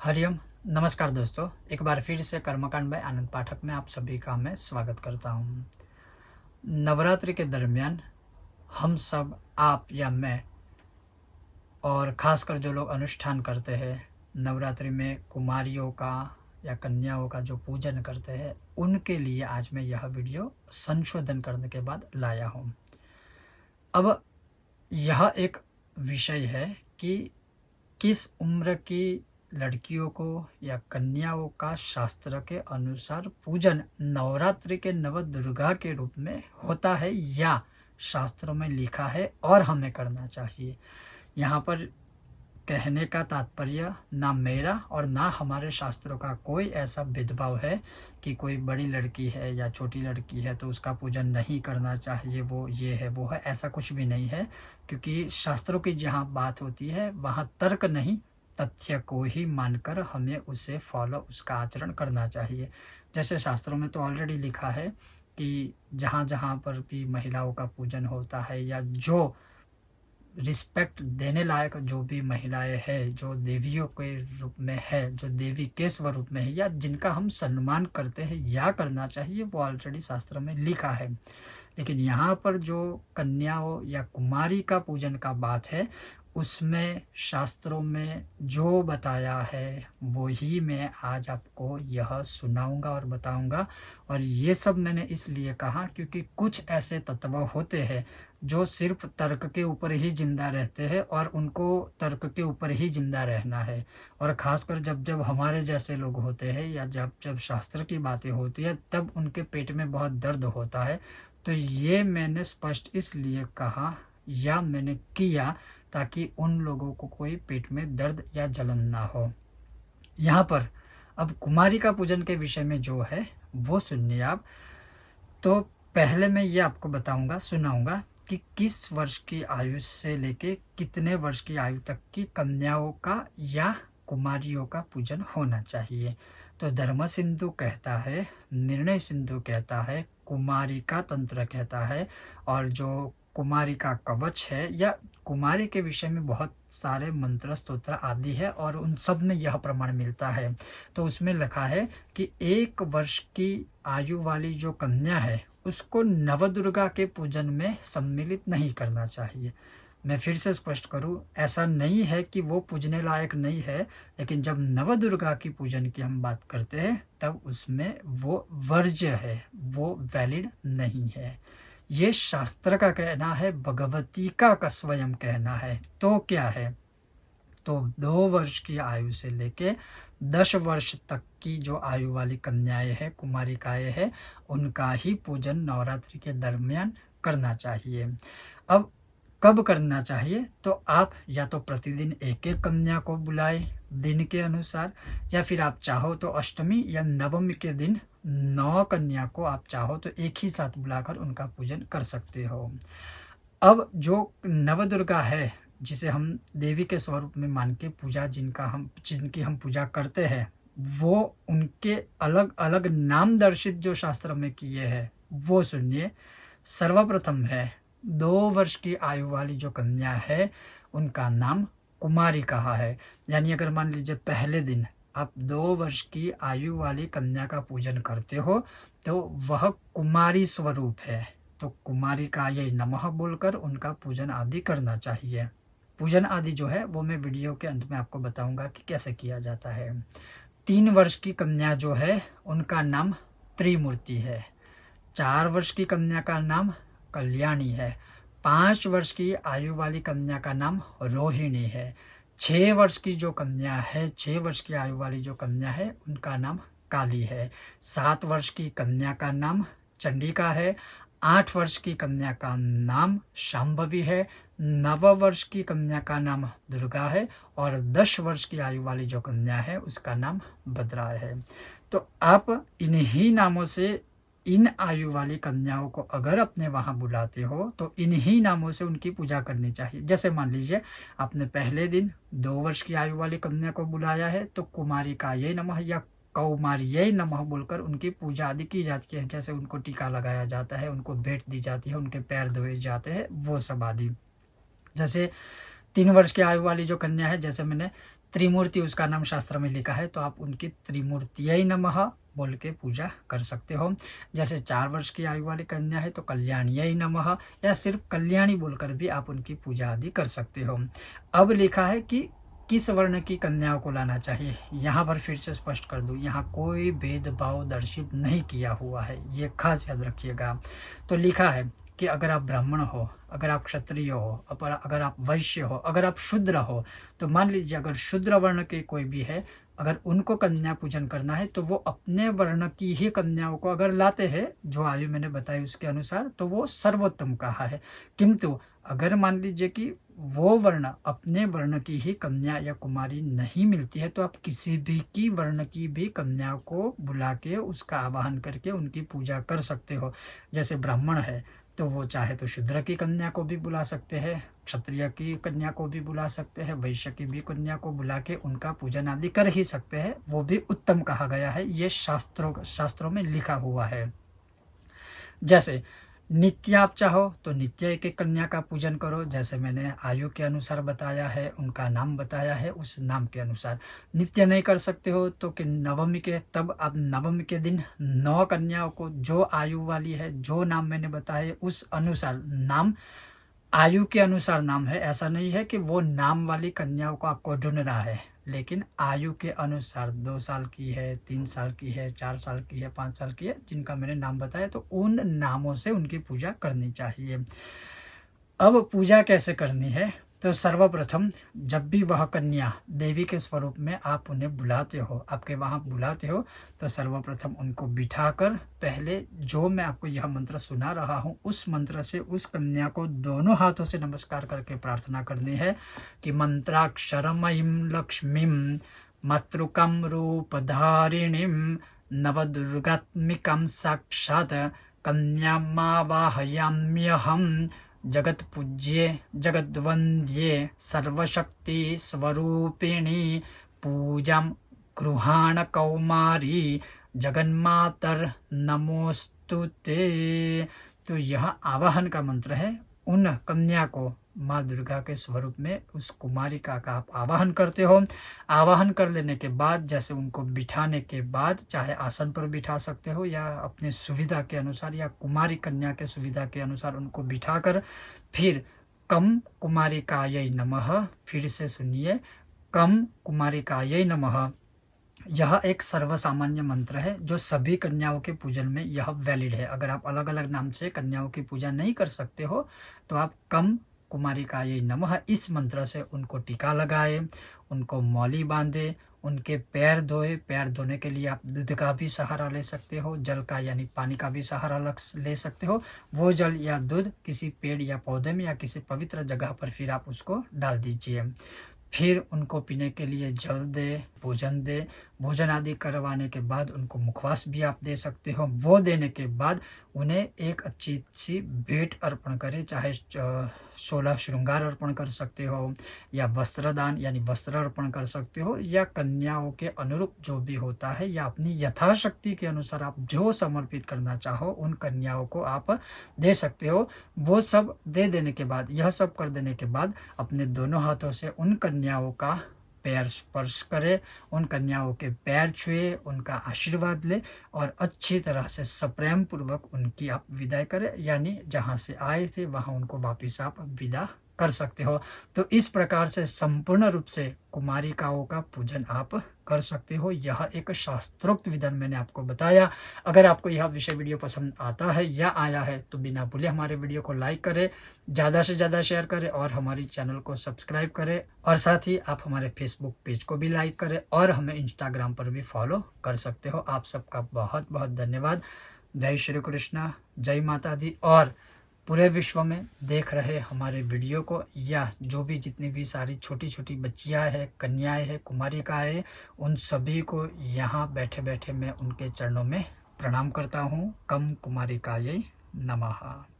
हरिओम। नमस्कार दोस्तों, एक बार फिर से कर्मकांड बाय आनंद पाठक में आप सभी का मैं स्वागत करता हूँ। नवरात्रि के दरमियान हम सब, आप या मैं, और ख़ासकर जो लोग अनुष्ठान करते हैं नवरात्रि में कुमारियों का या कन्याओं का जो पूजन करते हैं, उनके लिए आज मैं यह वीडियो संशोधन करने के बाद लाया हूँ। अब यह एक विषय है कि किस उम्र की लड़कियों को या कन्याओं का शास्त्र के अनुसार पूजन नवरात्रि के नवदुर्गा के रूप में होता है या शास्त्रों में लिखा है और हमें करना चाहिए। यहाँ पर कहने का तात्पर्य ना मेरा और ना हमारे शास्त्रों का कोई ऐसा भेदभाव है कि कोई बड़ी लड़की है या छोटी लड़की है तो उसका पूजन नहीं करना चाहिए, वो ये है वो है, ऐसा कुछ भी नहीं है। क्योंकि शास्त्रों की जहाँ बात होती है वहाँ तर्क नहीं, तथ्य को ही मानकर हमें उसे फॉलो, उसका आचरण करना चाहिए। जैसे शास्त्रों में तो ऑलरेडी लिखा है कि जहाँ जहाँ पर भी महिलाओं का पूजन होता है या जो रिस्पेक्ट देने लायक जो भी महिलाएं हैं, जो देवियों के रूप में है, जो देवी के स्वरूप में है या जिनका हम सम्मान करते हैं या करना चाहिए, वो ऑलरेडी शास्त्र में लिखा है। लेकिन यहाँ पर जो कन्याओं या कुमारी का पूजन का बात है, उसमें शास्त्रों में जो बताया है वो ही मैं आज आपको यह सुनाऊंगा और बताऊंगा। और ये सब मैंने इसलिए कहा क्योंकि कुछ ऐसे तत्व होते हैं जो सिर्फ तर्क के ऊपर ही ज़िंदा रहते हैं और उनको तर्क के ऊपर ही ज़िंदा रहना है। और ख़ासकर जब जब हमारे जैसे लोग होते हैं या जब जब शास्त्र की बातें होती है तब उनके पेट में बहुत दर्द होता है। तो ये मैंने स्पष्ट इसलिए कहा या मैंने किया ताकि उन लोगों को कोई पेट में दर्द या जलन ना हो। यहाँ पर अब कुमारी का पूजन के विषय में जो है वो सुनिए आप। तो पहले मैं ये आपको बताऊंगा, सुनाऊंगा कि किस वर्ष की आयु से लेके कितने वर्ष की आयु तक की कन्याओं का या कुमारियों का पूजन होना चाहिए। तो धर्म सिंधु कहता है, निर्णय सिंधु कहता है, कुमारी का तंत्र कहता है, और जो कुमारी का कवच है या कुमारी के विषय में बहुत सारे मंत्र स्तोत्र आदि है और उन सब में यह प्रमाण मिलता है। तो उसमें लिखा है कि 1 वर्ष की आयु वाली जो कन्या है उसको नवदुर्गा के पूजन में सम्मिलित नहीं करना चाहिए। मैं फिर से स्पष्ट करूं, ऐसा नहीं है कि वो पूजने लायक नहीं है, लेकिन जब नवदुर्गा की पूजन की हम बात करते हैं तब उसमें वो वर्ज्य है, वो वैलिड नहीं है। ये शास्त्र का कहना है, भगवती का स्वयं कहना है। तो क्या है, तो 2 वर्ष की आयु से लेके 10 वर्ष तक की जो आयु वाली कन्याएं हैं, कुमारिकाएं हैं, उनका ही पूजन नवरात्रि के दरमियान करना चाहिए। अब कब करना चाहिए, तो आप या तो प्रतिदिन एक एक कन्या को बुलाएं दिन के अनुसार, या फिर आप चाहो तो अष्टमी या नवमी के दिन 9 कन्या को आप चाहो तो एक ही साथ बुलाकर उनका पूजन कर सकते हो। अब जो नवदुर्गा है, जिसे हम देवी के स्वरूप में मान के पूजा जिनकी हम पूजा करते हैं, वो उनके अलग अलग नाम दर्शित जो शास्त्र में किए हैं वो सुनिए। सर्वप्रथम है 2 वर्ष की आयु वाली जो कन्या है उनका नाम कुमारी कहा है। यानी अगर मान लीजिए पहले दिन आप 2 वर्ष की आयु वाली कन्या का पूजन करते हो तो वह कुमारी स्वरूप है, तो कुमारी का ये नमः बोलकर उनका पूजन आदि करना चाहिए। पूजन आदि जो है वो मैं वीडियो के अंत में आपको बताऊंगा कि कैसे किया जाता है। 3 वर्ष की कन्या जो है उनका नाम त्रिमूर्ति है। 4 वर्ष की कन्या का नाम कल्याणी है। 5 वर्ष की आयु वाली कन्या का नाम रोहिणी है। 6 वर्ष की जो कन्या है, 6 वर्ष की आयु वाली जो कन्या है उनका नाम काली है। 7 वर्ष की कन्या का नाम चंडिका है। 8 वर्ष की कन्या का नाम शांभवी है। 9 वर्ष की कन्या का नाम दुर्गा है और 10 वर्ष की आयु वाली जो कन्या है उसका नाम भद्रा है। तो आप इन्हीं नामों से इन आयु वाली कन्याओं को अगर अपने वहाँ बुलाते हो तो इन्हीं नामों से उनकी पूजा करनी चाहिए। जैसे मान लीजिए आपने पहले दिन 2 वर्ष की आयु वाली कन्या को बुलाया है तो कुमारी का ये नमः या कौमारी ये नमः बोलकर उनकी पूजा आदि की जाती है। जैसे उनको टीका लगाया जाता है, उनको भेंट दी जाती है, उनके पैर धोए जाते हैं, वो सब आदि। जैसे 3 वर्ष की आयु वाली जो कन्या है, जैसे मैंने त्रिमूर्ति उसका नाम शास्त्र में लिखा है, तो आप उनकी त्रिमूर्तियै नमः बोल के पूजा कर सकते हो। जैसे 4 वर्ष की आयु वाली कन्या है तो कल्याणीयै नमः, या सिर्फ कल्याणी बोलकर भी आप उनकी पूजा आदि कर सकते हो। अब लिखा है कि किस वर्ण की कन्याओं को लाना चाहिए, यहाँ पर फिर से स्पष्ट कर दूँ, यहाँ कोई भेदभाव दर्शित नहीं किया हुआ है, ये खास याद रखिएगा। तो लिखा है कि अगर आप ब्राह्मण हो, अगर आप क्षत्रिय हो, अगर आप वैश्य हो, अगर आप शूद्र हो, तो मान लीजिए अगर शूद्र वर्ण के कोई भी है, अगर उनको कन्या पूजन करना है तो वो अपने वर्ण की ही कन्याओं को अगर लाते हैं जो आयु मैंने बताई उसके अनुसार, तो वो सर्वोत्तम कहा है। किंतु अगर मान लीजिए कि वो वर्ण अपने वर्ण की ही कन्या या कुमारी नहीं मिलती है, तो आप किसी भी की वर्ण की भी कन्या को बुला के उसका आवाहन करके उनकी पूजा कर सकते हो। जैसे ब्राह्मण है तो वो चाहे तो शूद्र की कन्या को भी बुला सकते हैं, क्षत्रिय की कन्या को भी बुला सकते हैं, वैश्य की भी कन्या को बुला के उनका पूजन आदि कर ही सकते हैं, वो भी उत्तम कहा गया है, ये शास्त्रों में लिखा हुआ है। जैसे नित्य आप चाहो तो नित्य एक एक कन्या का पूजन करो, जैसे मैंने आयु के अनुसार बताया है, उनका नाम बताया है, उस नाम के अनुसार। नित्य नहीं कर सकते हो तो कि नवमी के, तब आप नवमी के दिन 9 कन्याओं को जो आयु वाली है, जो नाम मैंने बताया उस अनुसार, नाम आयु के अनुसार नाम है, ऐसा नहीं है कि वो नाम वाली कन्याओं को आपको ढूंढना है, लेकिन आयु के अनुसार 2 साल की है, 3 साल की है, 4 साल की है, 5 साल की है, जिनका मैंने नाम बताया, तो उन नामों से उनकी पूजा करनी चाहिए। अब पूजा कैसे करनी है, तो सर्वप्रथम जब भी वह कन्या देवी के स्वरूप में आप उन्हें बुलाते हो, आपके वहाँ बुलाते हो, तो सर्वप्रथम उनको बिठाकर पहले जो मैं आपको यह मंत्र सुना रहा हूँ उस मंत्र से उस कन्या को दोनों हाथों से नमस्कार करके प्रार्थना करनी है कि मंत्राक्षरमयीं लक्ष्मीं मातृकं रूपधारिणीं नवदुर्गात्मिकां साक्षात् कन्यामावाहयाम्यहं जगत्पूज्ये जगद्वन्द्ये सर्वशक्ति स्वरूपिणी पूजां गृहाण कौमारी जगन्मातर नमोस्तुते। तो यह आवाहन का मंत्र है। उन कन्या को माँ दुर्गा के स्वरूप में उस कुमारिका का आप आवाहन करते हो। आवाहन कर लेने के बाद जैसे उनको बिठाने के बाद चाहे आसन पर बिठा सकते हो या अपने सुविधा के अनुसार या कुमारी कन्या के सुविधा के अनुसार उनको बिठाकर फिर कम कुमारिकायै नमः, फिर से सुनिए, कम कुमारिकायै नमः। यह एक सर्वसामान्य मंत्र है जो सभी कन्याओं के पूजन में यह वैलिड है। अगर आप अलग अलग नाम से कन्याओं की पूजा नहीं कर सकते हो तो आप कम कुमारिकायै नमः इस मंत्र से उनको टीका लगाए, उनको मौली बांधे, उनके पैर धोए। पैर धोने के लिए आप दूध का भी सहारा ले सकते हो, जल का यानी पानी का भी सहारा ले सकते हो। वो जल या दूध किसी पेड़ या पौधे में या किसी पवित्र जगह पर फिर आप उसको डाल दीजिए। फिर उनको पीने के लिए जल दे, भोजन आदि करवाने के बाद उनको मुखवास भी आप दे सकते हो। वो देने के बाद उन्हें एक अच्छी सी भेंट अर्पण करें, चाहे 16 श्रृंगार अर्पण कर सकते हो या वस्त्रदान यानी वस्त्र अर्पण कर सकते हो, या कन्याओं के अनुरूप जो भी होता है या अपनी यथाशक्ति के अनुसार आप जो समर्पित करना चाहो उन कन्याओं को आप दे सकते हो। वो सब दे देने के बाद, यह सब कर देने के बाद अपने दोनों हाथों से उन कन्याओं का पैर स्पर्श करे, उन कन्याओं के पैर छुए, उनका आशीर्वाद ले और अच्छी तरह से सप्रेम पूर्वक उनकी आप विदाई करें, यानी जहाँ से आए थे वहाँ उनको वापस आप विदा कर सकते हो। तो इस प्रकार से संपूर्ण रूप से कुमारिकाओं का पूजन आप कर सकते हो। यह एक शास्त्रोक्त विधान मैंने आपको बताया। अगर आपको यह विषय वीडियो पसंद आता है या आया है तो बिना भूले हमारे वीडियो को लाइक करें, ज़्यादा से ज़्यादा शेयर करें और हमारी चैनल को सब्सक्राइब करें, और साथ ही आप हमारे फेसबुक पेज को भी लाइक करें और हमें इंस्टाग्राम पर भी फॉलो कर सकते हो। आप सबका बहुत बहुत धन्यवाद। जय श्री कृष्णा, जय माता दी। और पूरे विश्व में देख रहे हमारे वीडियो को या जो भी जितनी भी सारी छोटी छोटी बच्चियां हैं, कन्याएं हैं, कुमारिकाएं, उन सभी को यहाँ बैठे बैठे मैं उनके चरणों में प्रणाम करता हूँ। कम कुमारिकायै नमः।